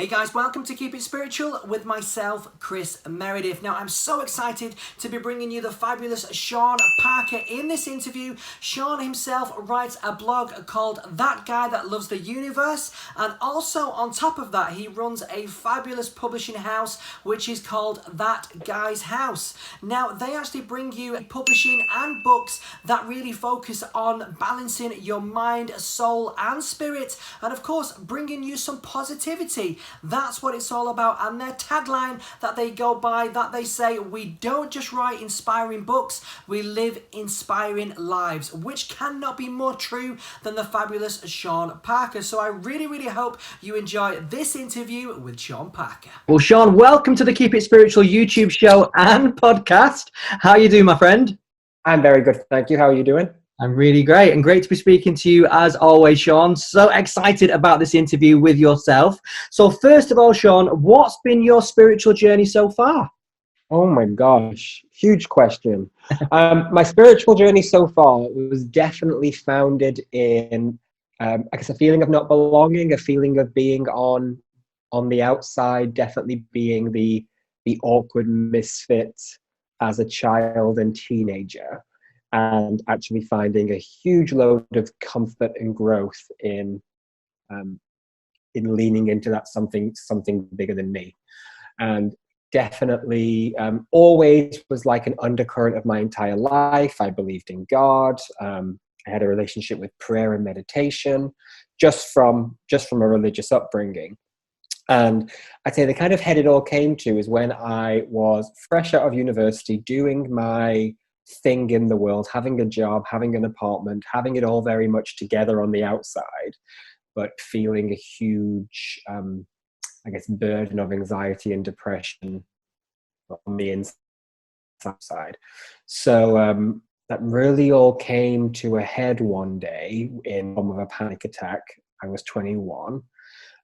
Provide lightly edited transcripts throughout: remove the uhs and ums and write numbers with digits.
Hey guys, welcome to Keep It Spiritual with myself, Chris Meredith. Now, I'm so excited to be bringing you the fabulous Sean Parker. In this interview, Sean himself writes a blog called That Guy That Loves the Universe, and also on top of that, he runs a fabulous publishing house which is called That Guy's House. Now, they actually bring you publishing and books that really focus on balancing your mind, soul, and spirit, and of course, bringing you some positivity. That's what it's all about. And their tagline that they go by, that they say, we don't just write inspiring books, we live inspiring lives, which cannot be more true than the fabulous Sean Parker. So I really hope you enjoy this interview with Sean Parker. Well, Sean, welcome to the Keep It Spiritual YouTube show and podcast. How you doing, my friend? I'm very good, thank you. How are you doing? I'm really great, and great to be speaking to you as always, Sean. So excited about this interview with yourself. So first of all, Sean, what's been your spiritual journey so far? Oh my gosh, huge question. My spiritual journey so far was definitely founded in, I guess, a feeling of not belonging, a feeling of being on the outside, definitely being the awkward misfit as a child and teenager, and actually finding a huge load of comfort and growth in leaning into that something bigger than me. And definitely always was like an undercurrent of my entire life. I believed in God. I had a relationship with prayer and meditation just from a religious upbringing. And I'd say the kind of head it all came to is when I was fresh out of university, doing my thing in the world, having a job, having an apartment, having it all very much together on the outside, but feeling a huge, I guess, burden of anxiety and depression on the inside. So that really all came to a head one day in the form of a panic attack. I was 21,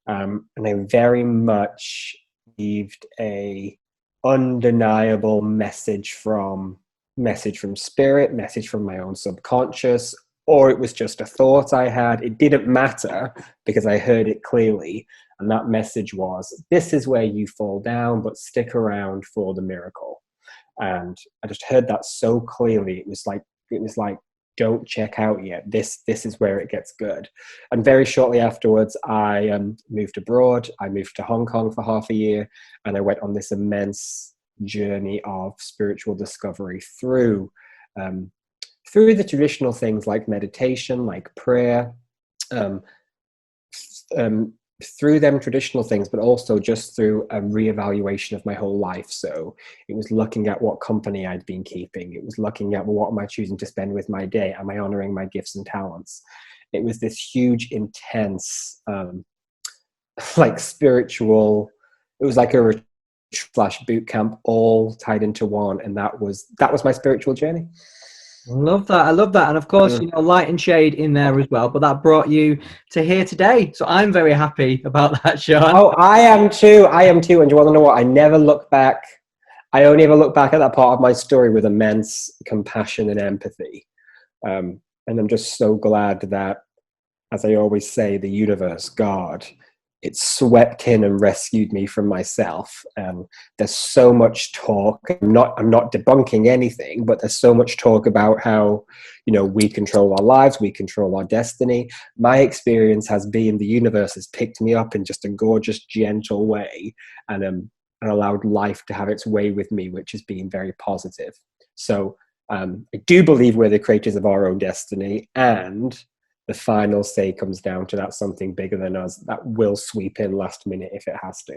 and I very much received a undeniable message from spirit, message from my own subconscious, or it was just a thought I had. It didn't matter because I heard it clearly. And that message was, this is where you fall down, but stick around for the miracle. And I just heard that so clearly. It was like, don't check out yet. This is where it gets good. And very shortly afterwards, I moved abroad. I moved to Hong Kong for half a year, and I went on this immense journey of spiritual discovery through the traditional things like meditation, like prayer, through them traditional things, but also just through a reevaluation of my whole life. So it was looking at what company I'd been keeping. It was looking at, well, what am I choosing to spend with my day? Am I honoring my gifts and talents? It was this huge, intense, like spiritual, it was like a /boot camp all tied into one, and that was my spiritual journey. I love that. And of course, light and shade in there as well, but that brought you to here today, so I'm very happy about that, Sean. Oh, I am too, and you want to know what? I never look back. I only ever look back at that part of my story with immense compassion and empathy, and I'm just so glad that, as I always say, the universe, God, it swept in and rescued me from myself. There's so much talk. I'm not debunking anything, but there's so much talk about how, we control our lives, we control our destiny. My experience has been the universe has picked me up in just a gorgeous, gentle way, and allowed life to have its way with me, which has been very positive. So I do believe we're the creators of our own destiny, and the final say comes down to that something bigger than us that will sweep in last minute if it has to.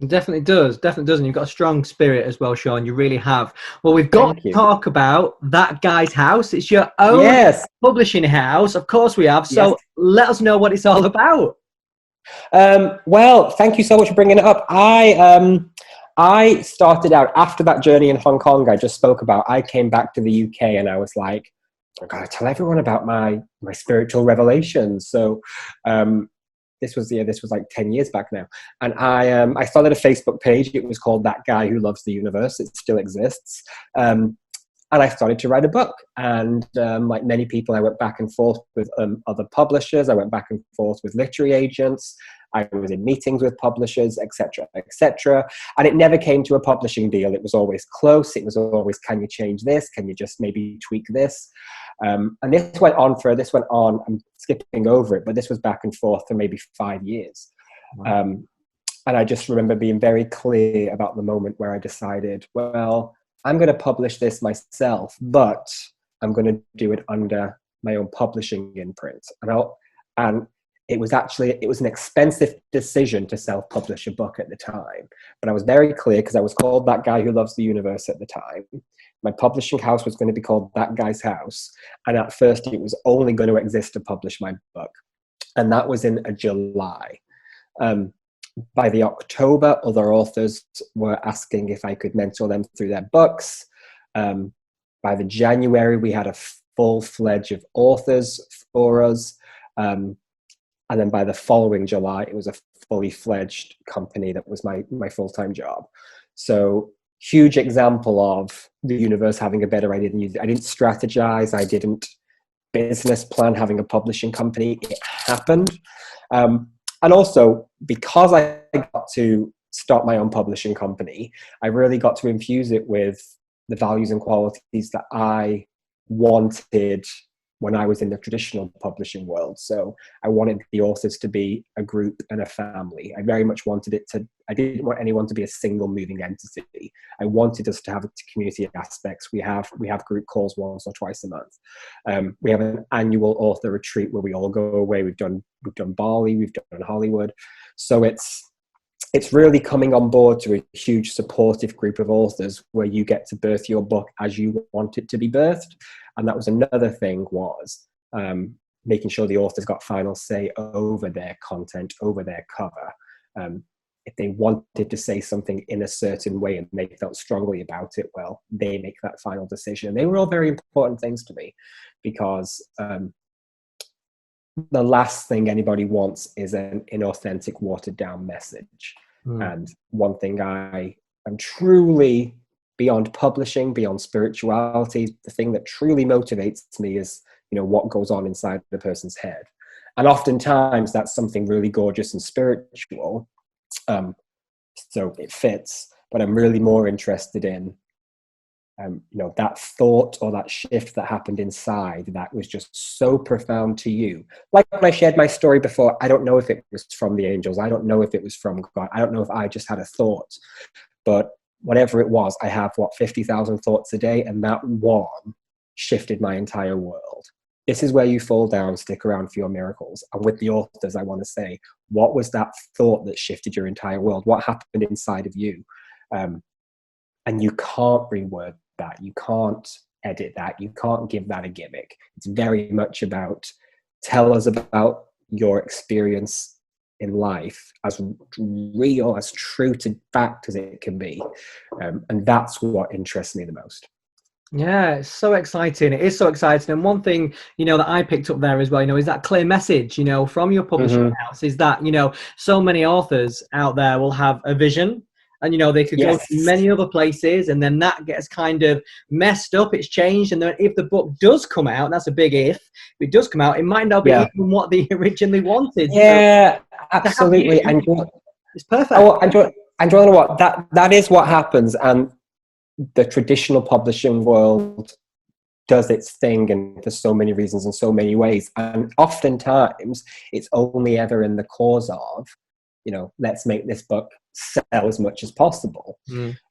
It definitely does. And you've got a strong spirit as well, Sean. You really have. Well, we've got to talk about That Guy's House. It's your own publishing house. Of course we have. So let us know what it's all about. Well, thank you so much for bringing it up. I started out after that journey in Hong Kong I just spoke about. I came back to the UK and I was like, I gotta tell everyone about my spiritual revelations. So this was like 10 years back now, and I started a Facebook page. It was called That Guy Who Loves the Universe. It still exists, and I started to write a book. And like many people, I went back and forth with other publishers. I went back and forth with literary agents. I was in meetings with publishers, etc., etc. And it never came to a publishing deal. It was always close. It was always, can you change this? Can you just maybe tweak this? And this went on, I'm skipping over it, but this was back and forth for maybe 5 years. Wow. And I just remember being very clear about the moment where I decided, well, I'm going to publish this myself, but I'm going to do it under my own publishing imprint. And it was an expensive decision to self-publish a book at the time. But I was very clear, because I was called That Guy Who Loves the Universe at the time. My publishing house was going to be called That Guy's House. And at first it was only going to exist to publish my book. And that was in July. By the October, other authors were asking if I could mentor them through their books. By the January, we had a full fledged of authors for us. And then by the following July, it was a fully fledged company that was my full-time job. So huge example of the universe having a better idea than you. I didn't strategize. I didn't business plan having a publishing company. It happened. And also, because I got to start my own publishing company, I really got to infuse it with the values and qualities that I wanted when I was in the traditional publishing world. So I wanted the authors to be a group and a family. I very much wanted I didn't want anyone to be a single moving entity. I wanted us to have community aspects. We have group calls once or twice a month. We have an annual author retreat where we all go away. We've done Bali, we've done Hollywood. So it's really coming on board to a huge supportive group of authors where you get to birth your book as you want it to be birthed. And that was another thing, was making sure the authors got final say over their content, over their cover. If they wanted to say something in a certain way and they felt strongly about it, well, they make that final decision. They were all very important things to me, because the last thing anybody wants is an inauthentic, watered down message. And one thing I am truly, beyond publishing, beyond spirituality, the thing that truly motivates me is, what goes on inside the person's head. And oftentimes that's something really gorgeous and spiritual. So it fits, but I'm really more interested in, that thought or that shift that happened inside that was just so profound to you. Like when I shared my story before, I don't know if it was from the angels. I don't know if it was from God. I don't know if I just had a thought, but whatever it was, I have 50,000 thoughts a day, and that one shifted my entire world. This is where you fall down, stick around for your miracles. And with the authors, I want to say, what was that thought that shifted your entire world? What happened inside of you? And you can't reword that. You can't edit that. You can't give that a gimmick. It's very much about, tell us about your experience in life as real, as true to fact as it can be. And that's what interests me the most. Yeah, it's so exciting. It is so exciting. And one thing, that I picked up there as well, is that clear message, from your publishing house, is that, so many authors out there will have a vision, and, they could go to many other places, and then that gets kind of messed up. It's changed. And then if the book does come out, that's a big if it does come out, it might not be even what they originally wanted. Yeah, absolutely. And it's perfect. And Jordan, what that is what happens. And the traditional publishing world does its thing, and for so many reasons and so many ways. And oftentimes it's only ever in the cause of, let's make this book sell as much as possible.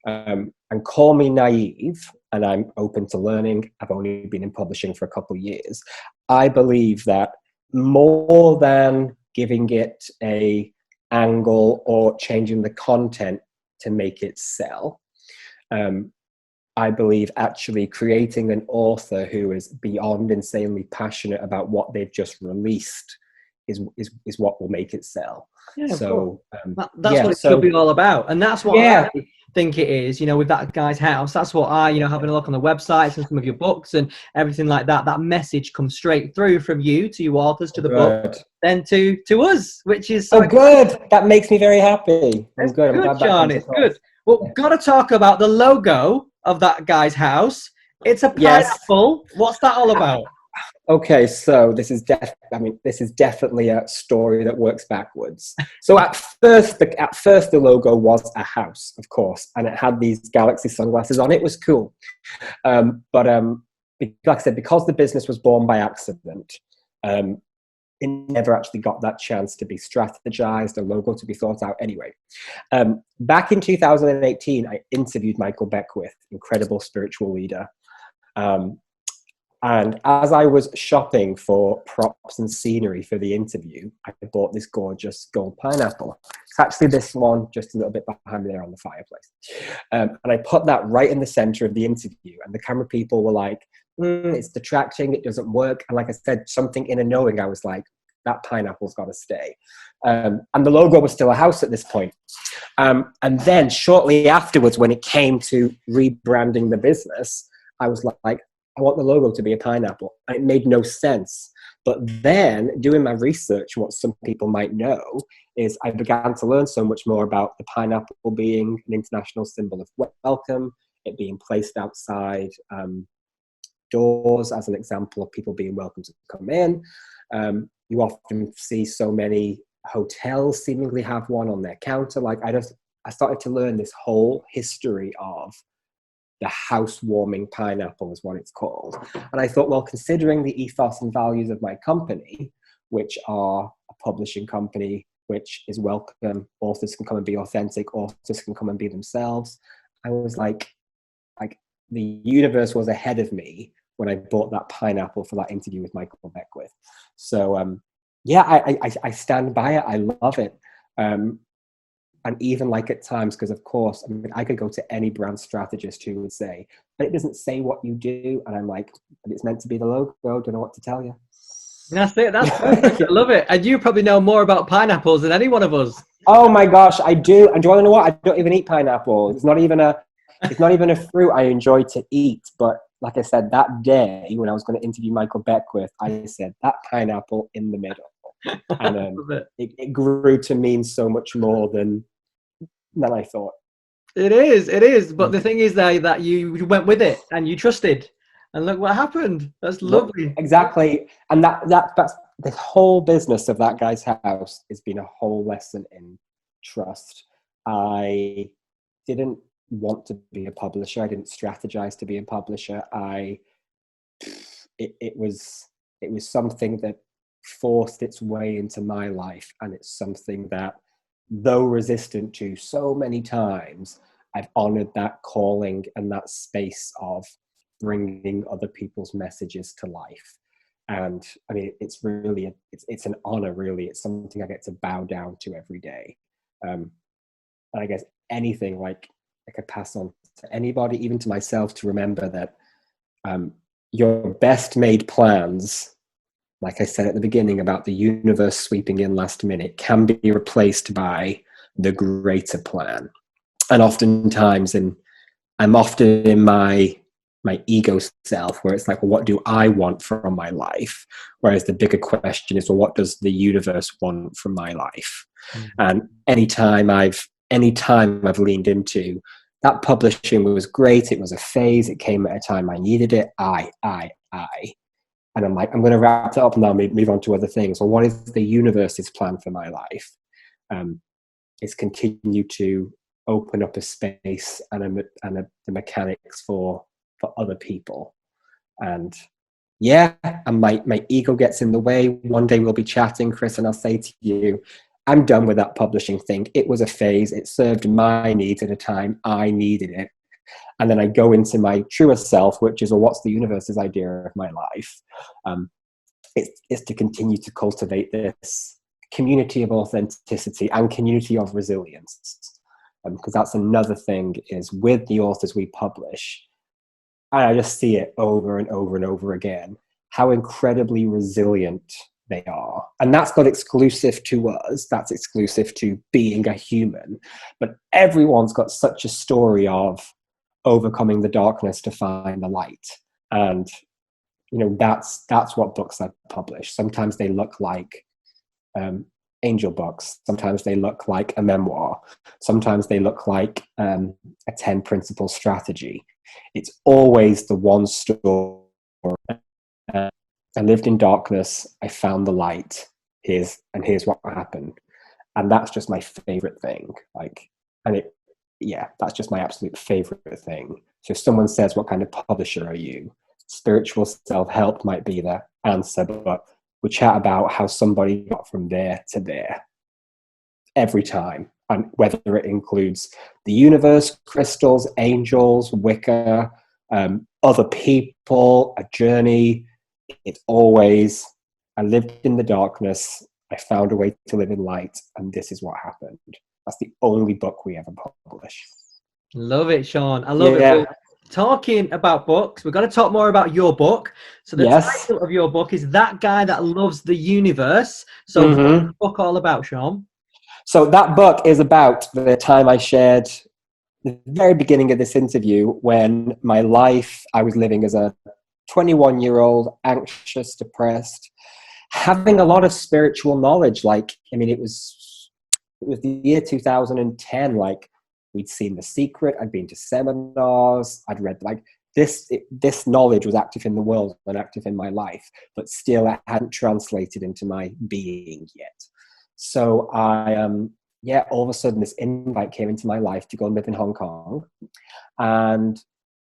And call me naive, and I'm open to learning. I've only been in publishing for a couple of years. I believe that more than giving it a angle or changing the content to make it sell, I believe actually creating an author who is beyond insanely passionate about what they've just released is what will make it sell. Yeah, so that's what it should be all about, and that's what I think it is. With That Guy's House, that's what I, having a look on the websites and some of your books and everything like that. That message comes straight through from you to you authors, to the book, then to us, which is so good. That makes me very happy. It's good, John. It's good. Well, got to talk about the logo of That Guy's House. It's a Yes. pineapple. What's that all about? Okay, so this is definitely a story that works backwards. So at first the logo was a house, of course, and it had these Galaxy sunglasses on. It was cool, but like I said, because the business was born by accident, it never actually got that chance to be strategized, a logo to be thought out. Anyway, back in 2018, I interviewed Michael Beckwith, incredible spiritual leader. And as I was shopping for props and scenery for the interview, I bought this gorgeous gold pineapple. It's actually this one just a little bit behind me there on the fireplace. And I put that right in the center of the interview. And the camera people were like, it's distracting, it doesn't work. And like I said, something in a knowing, I was like, that pineapple's got to stay. And the logo was still a house at this point. And then shortly afterwards, when it came to rebranding the business, I was like, I want the logo to be a pineapple. And it made no sense. But then doing my research, what some people might know is I began to learn so much more about the pineapple being an international symbol of welcome, it being placed outside doors as an example of people being welcome to come in. You often see so many hotels seemingly have one on their counter. Like I started to learn this whole history of the housewarming pineapple is what it's called. And I thought, well, considering the ethos and values of my company, which are a publishing company, which is welcome, authors can come and be authentic, authors can come and be themselves. I was like the universe was ahead of me when I bought that pineapple for that interview with Michael Beckwith. So I stand by it. I love it. And even like at times, because of course, I mean, I could go to any brand strategist who would say, but it doesn't say what you do. And I'm like, but it's meant to be the logo. Don't know what to tell you. That's it. That's perfect. I love it. And you probably know more about pineapples than any one of us. Oh my gosh, I do. And do you want to know what? I don't even eat pineapple. It's not even a fruit I enjoy to eat. But like I said, that day when I was going to interview Michael Beckwith, I said that pineapple in the middle. And it grew to mean so much more than I thought. It is. But the thing is that you went with it and you trusted. And look what happened. That's lovely. Exactly. And that's the whole business of that guy's house has been a whole lesson in trust. I didn't want to be a publisher. I didn't strategize to be a publisher. It was something that forced its way into my life. And it's something that, though resistant to so many times, I've honored that calling and that space of bringing other people's messages to life. And I mean, it's really, it's an honor, really. It's something I get to bow down to every day. And I guess anything like I could pass on to anybody, even to myself, to remember that your best made plans, like I said at the beginning about the universe sweeping in last minute, can be replaced by the greater plan. And oftentimes, I'm often in my ego self, where it's like, well, what do I want from my life? Whereas the bigger question is, well, what does the universe want from my life? Mm-hmm. And anytime I've leaned into that, publishing was great. It was a phase. It came at a time I needed it. And I'm like, I'm going to wrap it up and now move on to other things. Well, what is the universe's plan for my life? It's continue to open up a space and the mechanics for other people. And and my ego gets in the way. One day we'll be chatting, Chris, and I'll say to you, I'm done with that publishing thing. It was a phase. It served my needs at a time I needed it. And then I go into my truer self, which is, well, what's the universe's idea of my life? It's to continue to cultivate this community of authenticity and community of resilience. Because that's another thing, is with the authors we publish, and I just see it over and over and over again, how incredibly resilient they are. And that's not exclusive to us. That's exclusive to being a human. But everyone's got such a story of overcoming the darkness to find the light. And that's what books I publish. Sometimes they look like angel books. Sometimes they look like a memoir. Sometimes they look like a 10 principle strategy. It's always the one story. I lived in darkness. I found the light. Here's what happened. And that's just my favorite thing. That's just my absolute favorite thing. So if someone says, what kind of publisher are you? Spiritual self-help might be the answer, but we chat about how somebody got from there to there every time, and whether it includes the universe, crystals, angels, Wicca, other people, a journey. It's always, I lived in the darkness, I found a way to live in light, and this is what happened. That's the only book we ever publish. Love it, Sean. I love it. Well, talking about books, we've got to talk more about your book. So the title of your book is That Guy That Loves the Universe. So what's the book all about, Sean? So that book is about the time I shared the very beginning of this interview, when my life, I was living as a 21-year-old, anxious, depressed, having a lot of spiritual knowledge. It was the year 2010. We'd seen The Secret. I'd been to seminars. I'd read this knowledge was active in the world and active in my life, but still it hadn't translated into my being yet. So all of a sudden this invite came into my life to go and live in Hong Kong. And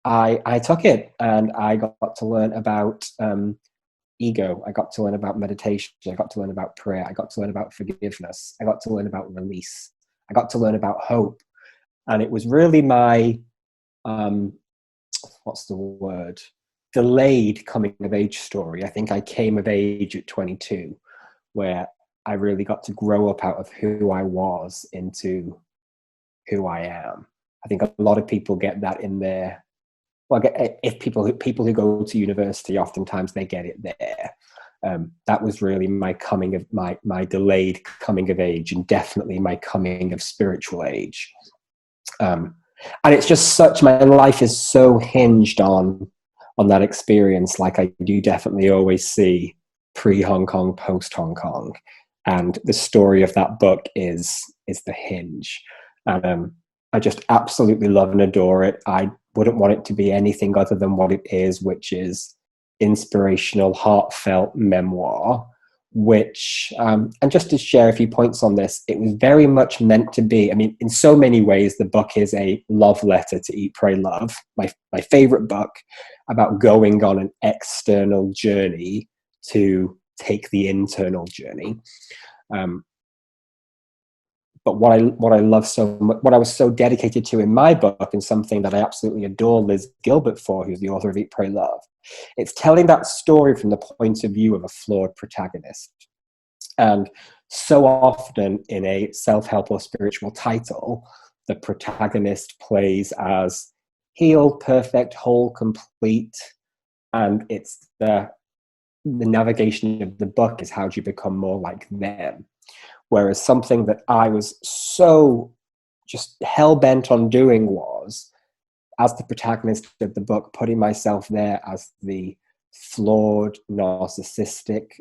I took it, and I got to learn about ego. I got to learn about meditation. I got to learn about prayer. I got to learn about forgiveness. I got to learn about release. I got to learn about hope. And it was really my, delayed coming of age story. I think I came of age at 22, where I really got to grow up out of who I was into who I am. I think a lot of people get that in their, if people who go to university, oftentimes they get it there. That was really my my delayed coming of age, and definitely my coming of spiritual age. And it's just my life is so hinged on that experience. I do definitely always see pre-Hong Kong, post-Hong Kong. And the story of that book is the hinge. And I just absolutely love and adore it. I wouldn't want it to be anything other than what it is, which is inspirational, heartfelt memoir, which, and just to share a few points on this, it was very much meant to be, in so many ways, the book is a love letter to Eat, Pray, Love, my favorite book, about going on an external journey to take the internal journey. But what I love so much, what I was so dedicated to in my book, and something that I absolutely adore Liz Gilbert for, who's the author of Eat, Pray, Love, it's telling that story from the point of view of a flawed protagonist. And so often in a self-help or spiritual title, the protagonist plays as healed, perfect, whole, complete, and it's the navigation of the book is how do you become more like them. Whereas something that I was so just hell-bent on doing was, as the protagonist of the book, putting myself there as the flawed, narcissistic,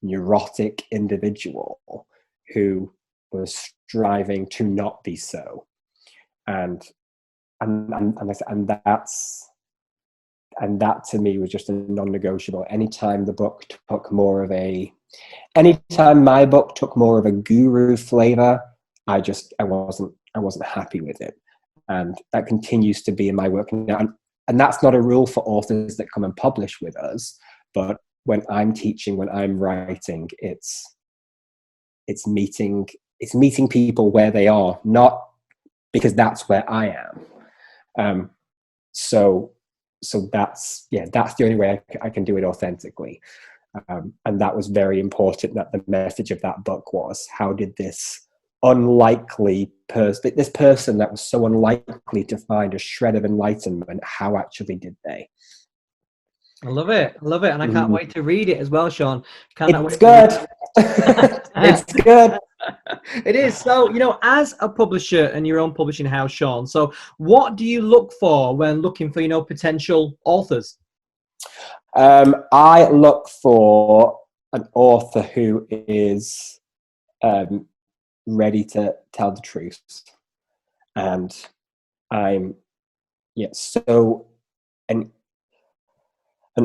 neurotic individual who was striving to not be so. And that to me was just a non-negotiable. Anytime my book took more of a guru flavor, I wasn't happy with it. And that continues to be in my work now. And that's not a rule for authors that come and publish with us. But when I'm teaching, when I'm writing, it's meeting people where they are, not because that's where I am. So that's the only way I can do it authentically. And that was very important, that the message of that book was, how did this unlikely this person that was so unlikely to find a shred of enlightenment, how actually did they? I love it. And I can't wait to read it as well, Sean. It's good. It's good. It is. So, as a publisher and your own publishing house, Sean, so what do you look for when looking for, potential authors? I look for an author who is ready to tell the truth. And I'm so an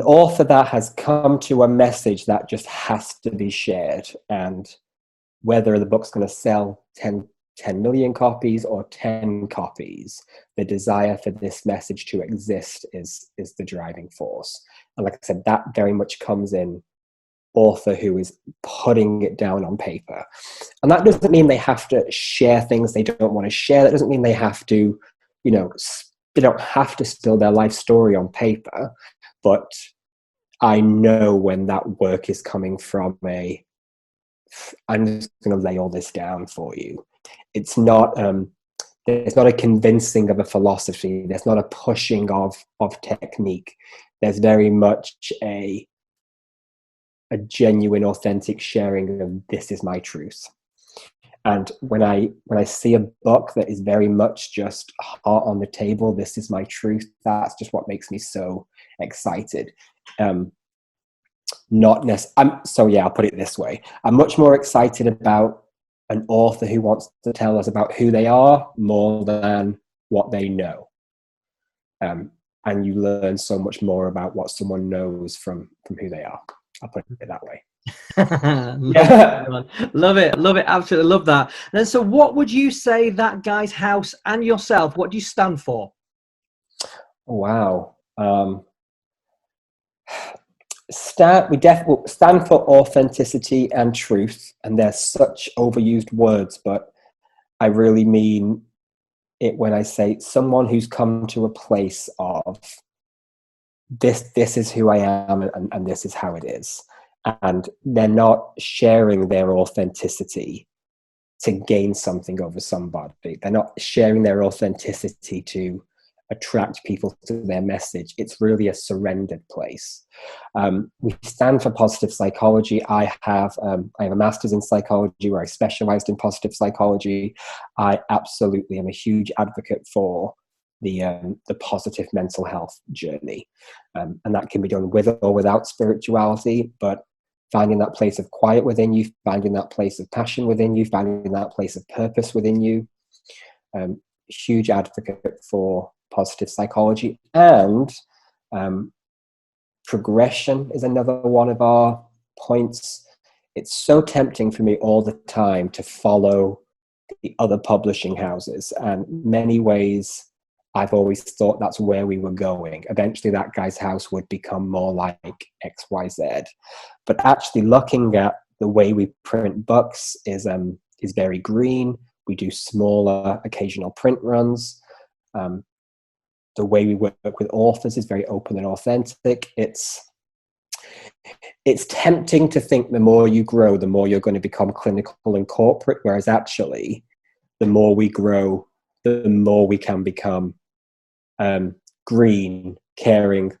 author that has come to a message that just has to be shared. And whether the book's going to sell 10 million copies or 10 copies, the desire for this message to exist is the driving force. And like I said, that very much comes in author who is putting it down on paper. And that doesn't mean they have to share things they don't want to share. That doesn't mean they have to, they don't have to spill their life story on paper. But I know when that work is coming from I'm just going to lay all this down for you. It's not there's not a convincing of a philosophy. There's not a pushing of technique. There's very much a genuine, authentic sharing of this is my truth. And when I see a book that is very much just heart on the table, this is my truth, that's just what makes me so excited. I'll put it this way. I'm much more excited about an author who wants to tell us about who they are more than what they know. And you learn so much more about what someone knows from who they are. I'll put it that way. Love it, absolutely love that. And then, so what would you say that guy's house and yourself, what do you stand for? Wow. We definitely stand for authenticity and truth, and they're such overused words, but I really mean it when I say someone who's come to a place of this is who I am, and this is how it is. And they're not sharing their authenticity to gain something over somebody. They're not sharing their authenticity to attract people to their message. It's really a surrendered place. We stand for positive psychology. I have a master's in psychology where I specialized in positive psychology. I absolutely am a huge advocate for the positive mental health journey. And that can be done with or without spirituality, but finding that place of quiet within you, finding that place of passion within you, finding that place of purpose within you. Huge advocate for positive psychology. And progression is another one of our points. It's so tempting for me all the time to follow the other publishing houses, and many ways I've always thought that's where we were going. Eventually that guy's house would become more like XYZ. But actually looking at the way we print books is very green. We do smaller occasional print runs. The way we work with authors is very open and authentic. It's tempting to think the more you grow, the more you're going to become clinical and corporate, whereas actually the more we grow, the more we can become green, caring.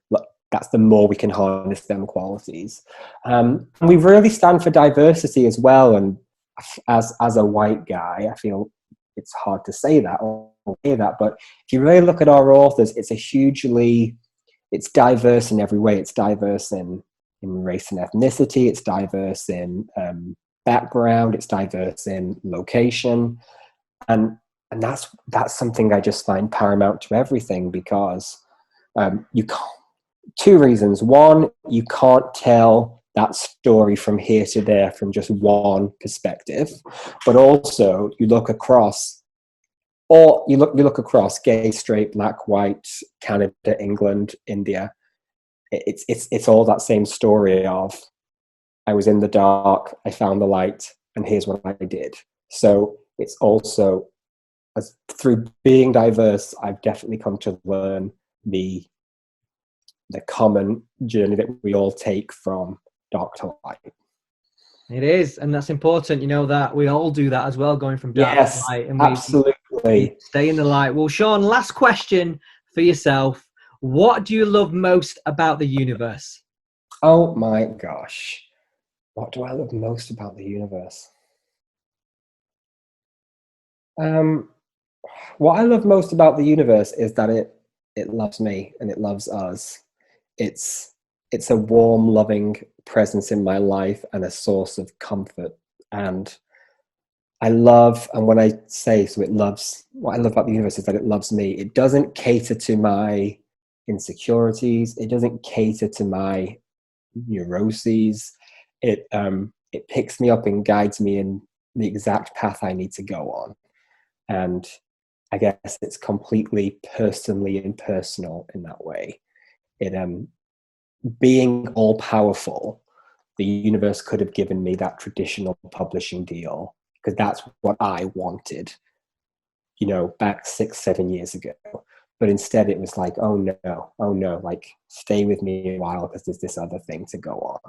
That's the more we can harness them qualities. And we really stand for diversity as well. And as a white guy, I feel it's hard to say that or hear that, but if you really look at our authors, it's diverse in every way. It's diverse in race and ethnicity. It's diverse in background. It's diverse in location. And that's something I just find paramount to everything, because you can't. Two reasons. One, you can't tell that story from here to there from just one perspective, but also you look across, or you look across gay, straight, black, white, Canada, England, India. It's all that same story of I was in the dark, I found the light, and here's what I did. So it's also, as through being diverse, I've definitely come to learn the common journey that we all take from dark to light. It is, and that's important, that we all do that as well, going from dark to light. And absolutely. We stay in the light. Well, Sean, last question for yourself. What do you love most about the universe? Oh my gosh. What do I love most about the universe? What I love most about the universe is that it loves me and it loves us. It's a warm, loving presence in my life and a source of comfort. And I love, and when I say so, it loves, what I love about the universe is that it loves me. It doesn't cater to my insecurities. It doesn't cater to my neuroses. It picks me up and guides me in the exact path I need to go on. And I guess it's completely personally impersonal in that way. It being all powerful, the universe could have given me that traditional publishing deal because that's what I wanted, you know, back 6-7 years ago. But instead it was like, oh no, like stay with me a while because there's this other thing to go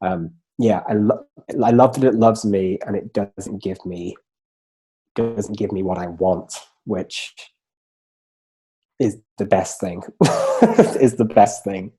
on. Yeah, I love that it loves me, and it doesn't give me what I want, which is the best thing. Is the best thing.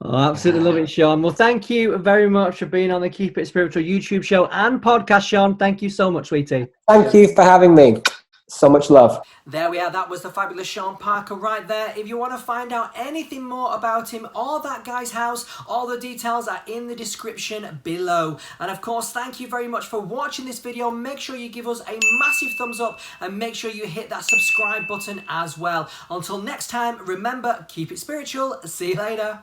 Oh, absolutely love it, Sean. Well, thank you very much for being on the Keep It Spiritual YouTube show and podcast, Sean. Thank you so much, sweetie. Thank you for having me. So much love. There we are. That was the fabulous Sean Parker right there. If you want to find out anything more about him or that guy's house, all the details are in the description below. And of course, thank you very much for watching this video. Make sure you give us a massive thumbs up and make sure you hit that subscribe button as well. Until next time, remember, keep it spiritual. See you later.